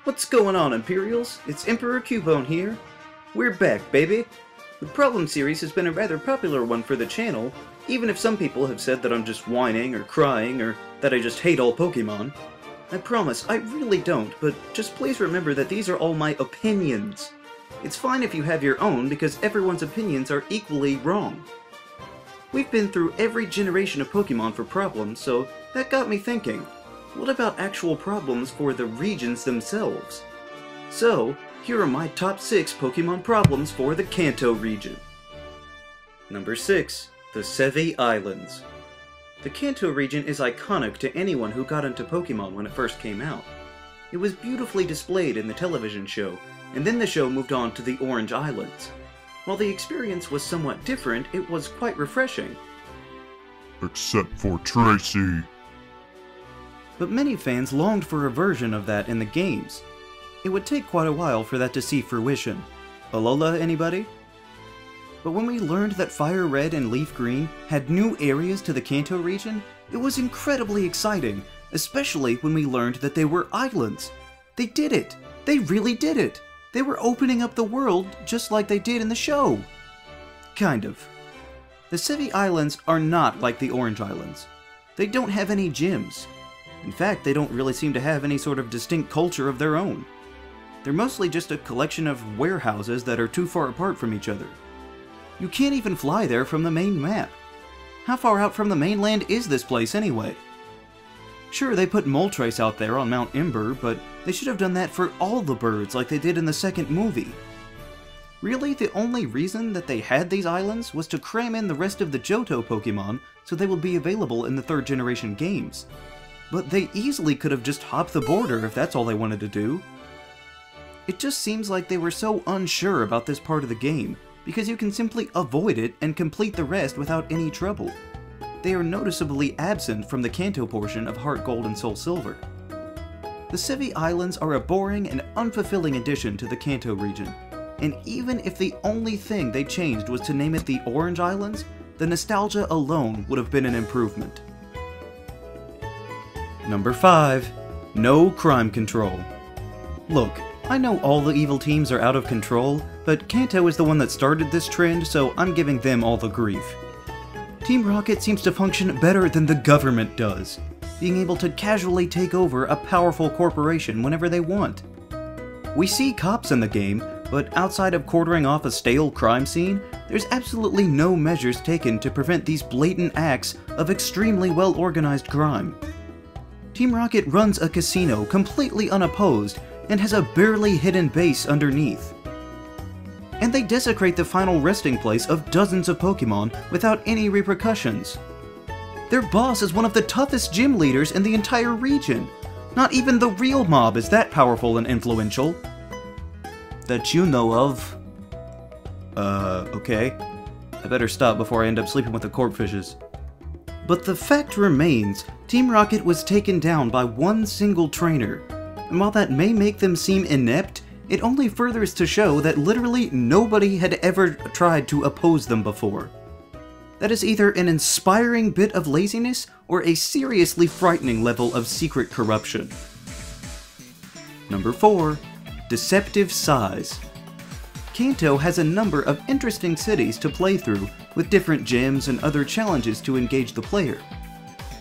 What's going on, Imperials? It's Emperor Cubone here. We're back, baby! The Problem series has been a rather popular one for the channel, even if some people have said that I'm just whining or crying or that I just hate all Pokémon. I promise, I really don't, but just please remember that these are all my opinions. It's fine if you have your own, because everyone's opinions are equally wrong. We've been through every generation of Pokémon for problems, so that got me thinking. What about actual problems for the regions themselves? So, here are my top 6 Pokémon problems for the Kanto region. Number 6. The Sevi Islands. The Kanto region is iconic to anyone who got into Pokémon when it first came out. It was beautifully displayed in the television show, and then the show moved on to the Orange Islands. While the experience was somewhat different, it was quite refreshing. Except for Tracy. But many fans longed for a version of that in the games. It would take quite a while for that to see fruition. Alola, anybody? But when we learned that Fire Red and Leaf Green had new areas to the Kanto region, it was incredibly exciting, especially when we learned that they were islands. They did it! They really did it! They were opening up the world just like they did in the show. Kind of. The Sevi Islands are not like the Orange Islands. They don't have any gyms. In fact, they don't really seem to have any sort of distinct culture of their own. They're mostly just a collection of warehouses that are too far apart from each other. You can't even fly there from the main map. How far out from the mainland is this place anyway? Sure, they put Moltres out there on Mount Ember, but they should have done that for all the birds like they did in the second movie. Really, the only reason that they had these islands was to cram in the rest of the Johto Pokémon so they would be available in the 3rd generation games. But they easily could have just hopped the border if that's all they wanted to do. It just seems like they were so unsure about this part of the game, because you can simply avoid it and complete the rest without any trouble. They are noticeably absent from the Kanto portion of Heart Gold and Soul Silver. The Sevi Islands are a boring and unfulfilling addition to the Kanto region, and even if the only thing they changed was to name it the Orange Islands, the nostalgia alone would have been an improvement. Number 5. No crime control. Look, I know all the evil teams are out of control, but Kanto is the one that started this trend, so I'm giving them all the grief. Team Rocket seems to function better than the government does, being able to casually take over a powerful corporation whenever they want. We see cops in the game, but outside of quartering off a stale crime scene, there's absolutely no measures taken to prevent these blatant acts of extremely well-organized crime. Team Rocket runs a casino completely unopposed and has a barely hidden base underneath. And they desecrate the final resting place of dozens of Pokémon without any repercussions. Their boss is one of the toughest gym leaders in the entire region. Not even the real mob is that powerful and influential. That you know of. Okay. I better stop before I end up sleeping with the corpfishes. But the fact remains, Team Rocket was taken down by one single trainer, and while that may make them seem inept, it only furthers to show that literally nobody had ever tried to oppose them before. That is either an inspiring bit of laziness or a seriously frightening level of secret corruption. Number 4. Deceptive size. Kanto has a number of interesting cities to play through, with different gyms and other challenges to engage the player.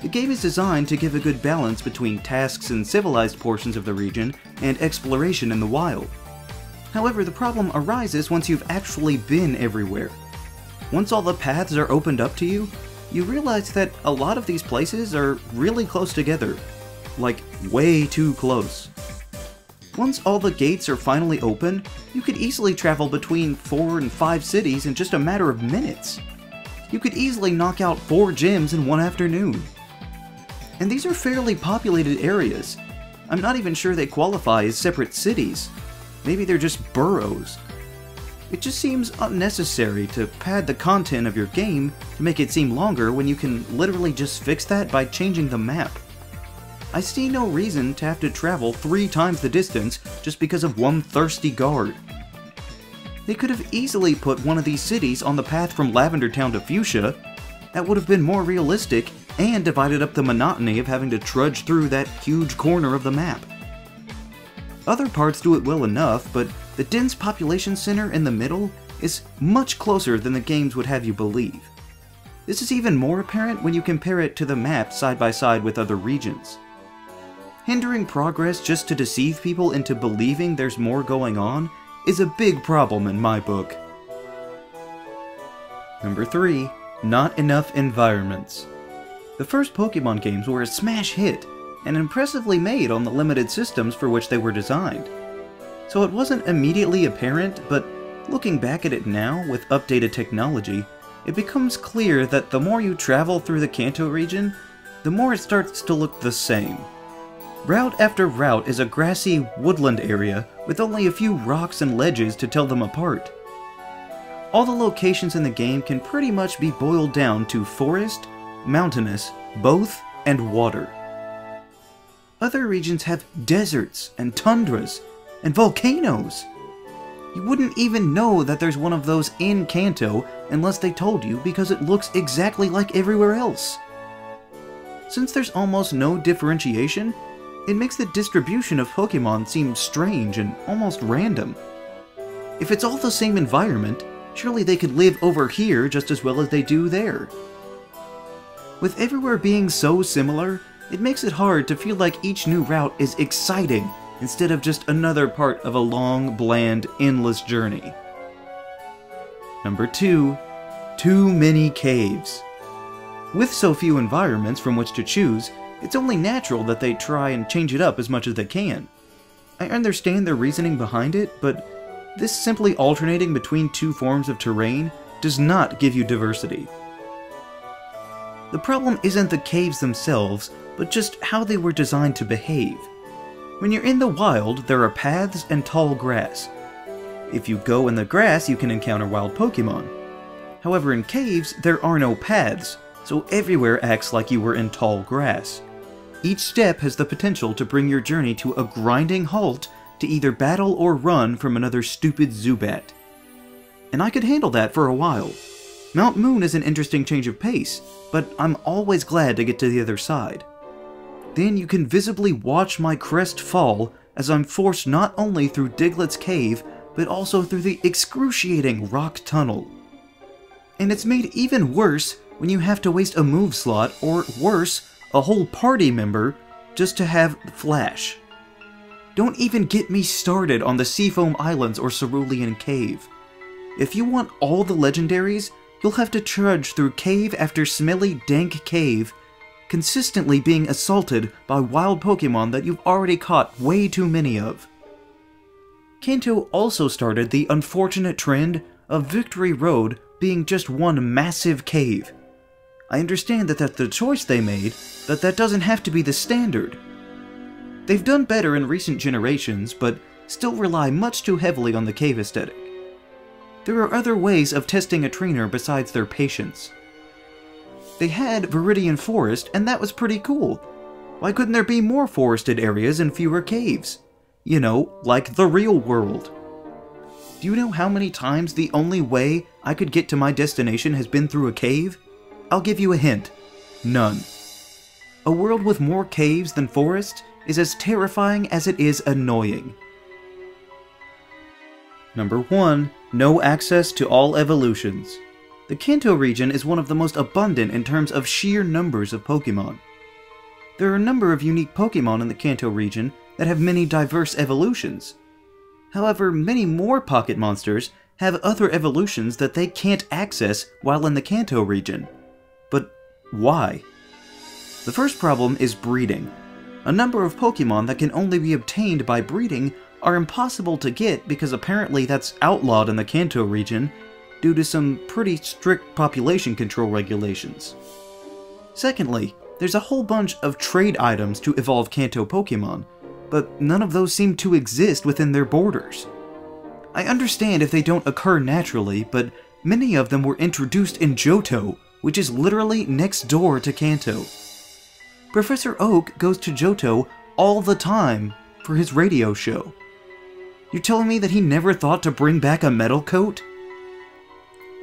The game is designed to give a good balance between tasks in civilized portions of the region and exploration in the wild. However, the problem arises once you've actually been everywhere. Once all the paths are opened up to you, you realize that a lot of these places are really close together. Like, way too close. Once all the gates are finally open, you could easily travel between 4 and 5 cities in just a matter of minutes. You could easily knock out 4 gyms in one afternoon. And these are fairly populated areas. I'm not even sure they qualify as separate cities. Maybe they're just boroughs. It just seems unnecessary to pad the content of your game to make it seem longer when you can literally just fix that by changing the map. I see no reason to have to travel 3 times the distance just because of one thirsty guard. They could have easily put one of these cities on the path from Lavender Town to Fuchsia. That would have been more realistic and divided up the monotony of having to trudge through that huge corner of the map. Other parts do it well enough, but the dense population center in the middle is much closer than the games would have you believe. This is even more apparent when you compare it to the map side by side with other regions. Hindering progress just to deceive people into believing there's more going on is a big problem in my book. Number 3. Not enough environments. The first Pokemon games were a smash hit, and impressively made on the limited systems for which they were designed. So it wasn't immediately apparent, but looking back at it now with updated technology, it becomes clear that the more you travel through the Kanto region, the more it starts to look the same. Route after route is a grassy woodland area with only a few rocks and ledges to tell them apart. All the locations in the game can pretty much be boiled down to forest, mountainous, both, and water. Other regions have deserts and tundras and volcanoes. You wouldn't even know that there's one of those in Kanto unless they told you, because it looks exactly like everywhere else. Since there's almost no differentiation, it makes the distribution of Pokémon seem strange and almost random. If it's all the same environment, surely they could live over here just as well as they do there. With everywhere being so similar, it makes it hard to feel like each new route is exciting instead of just another part of a long, bland, endless journey. Number 2. Too many caves. With so few environments from which to choose, it's only natural that they try and change it up as much as they can. I understand their reasoning behind it, but this simply alternating between two forms of terrain does not give you diversity. The problem isn't the caves themselves, but just how they were designed to behave. When you're in the wild, there are paths and tall grass. If you go in the grass, you can encounter wild Pokémon. However, in caves, there are no paths, so everywhere acts like you were in tall grass. Each step has the potential to bring your journey to a grinding halt to either battle or run from another stupid Zubat. And I could handle that for a while. Mount Moon is an interesting change of pace, but I'm always glad to get to the other side. Then you can visibly watch my crest fall as I'm forced not only through Diglett's cave, but also through the excruciating rock tunnel. And it's made even worse when you have to waste a move slot, or worse, a whole party member, just to have Flash. Don't even get me started on the Seafoam Islands or Cerulean Cave. If you want all the legendaries, you'll have to trudge through cave after smelly, dank cave, consistently being assaulted by wild Pokémon that you've already caught way too many of. Kanto also started the unfortunate trend of Victory Road being just one massive cave. I understand that that's the choice they made, but that doesn't have to be the standard. They've done better in recent generations, but still rely much too heavily on the cave aesthetic. There are other ways of testing a trainer besides their patience. They had Viridian Forest, and that was pretty cool. Why couldn't there be more forested areas and fewer caves? You know, like the real world. Do you know how many times the only way I could get to my destination has been through a cave? I'll give you a hint. None. A world with more caves than forests is as terrifying as it is annoying. Number 1. No access to all evolutions. The Kanto region is one of the most abundant in terms of sheer numbers of Pokémon. There are a number of unique Pokémon in the Kanto region that have many diverse evolutions. However, many more pocket monsters have other evolutions that they can't access while in the Kanto region. But why? The first problem is breeding. A number of Pokémon that can only be obtained by breeding are impossible to get because apparently that's outlawed in the Kanto region due to some pretty strict population control regulations. Secondly, there's a whole bunch of trade items to evolve Kanto Pokémon, but none of those seem to exist within their borders. I understand if they don't occur naturally, but many of them were introduced in Johto, which is literally next door to Kanto. Professor Oak goes to Johto all the time for his radio show. You're telling me that he never thought to bring back a metal coat?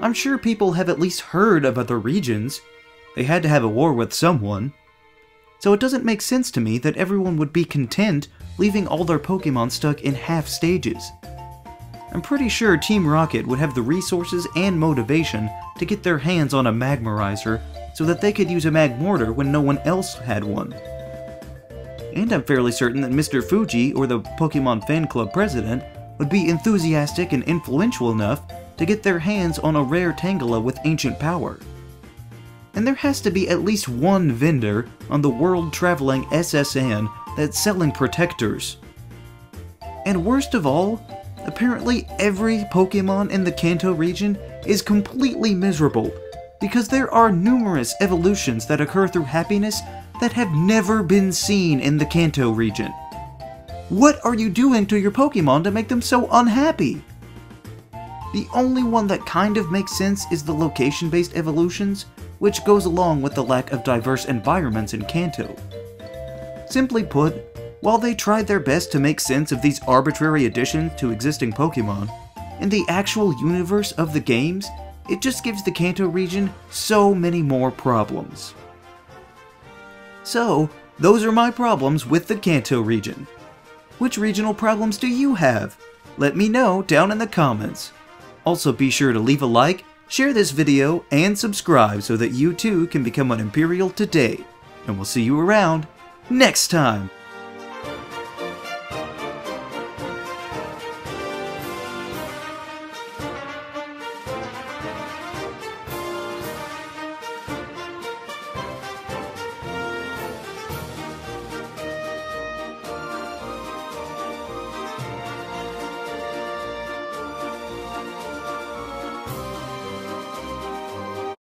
I'm sure people have at least heard of other regions. They had to have a war with someone. so it doesn't make sense to me that everyone would be content leaving all their Pokémon stuck in half stages. I'm pretty sure Team Rocket would have the resources and motivation to get their hands on a Magmarizer so that they could use a Magmortar when no one else had one. And I'm fairly certain that Mr. Fuji, or the Pokemon Fan Club president, would be enthusiastic and influential enough to get their hands on a rare Tangela with ancient power. And there has to be at least one vendor on the world-traveling SSN that's selling protectors. And worst of all, apparently every Pokemon in the Kanto region is completely miserable, because there are numerous evolutions that occur through happiness that have never been seen in the Kanto region. What are you doing to your Pokemon to make them so unhappy? The only one that kind of makes sense is the location-based evolutions, which goes along with the lack of diverse environments in Kanto. Simply put, while they tried their best to make sense of these arbitrary additions to existing Pokemon, in the actual universe of the games, it just gives the Kanto region so many more problems. So, those are my problems with the Kanto region. Which regional problems do you have? Let me know down in the comments. Also be sure to leave a like, share this video, and subscribe so that you too can become an Imperial today. And we'll see you around next time!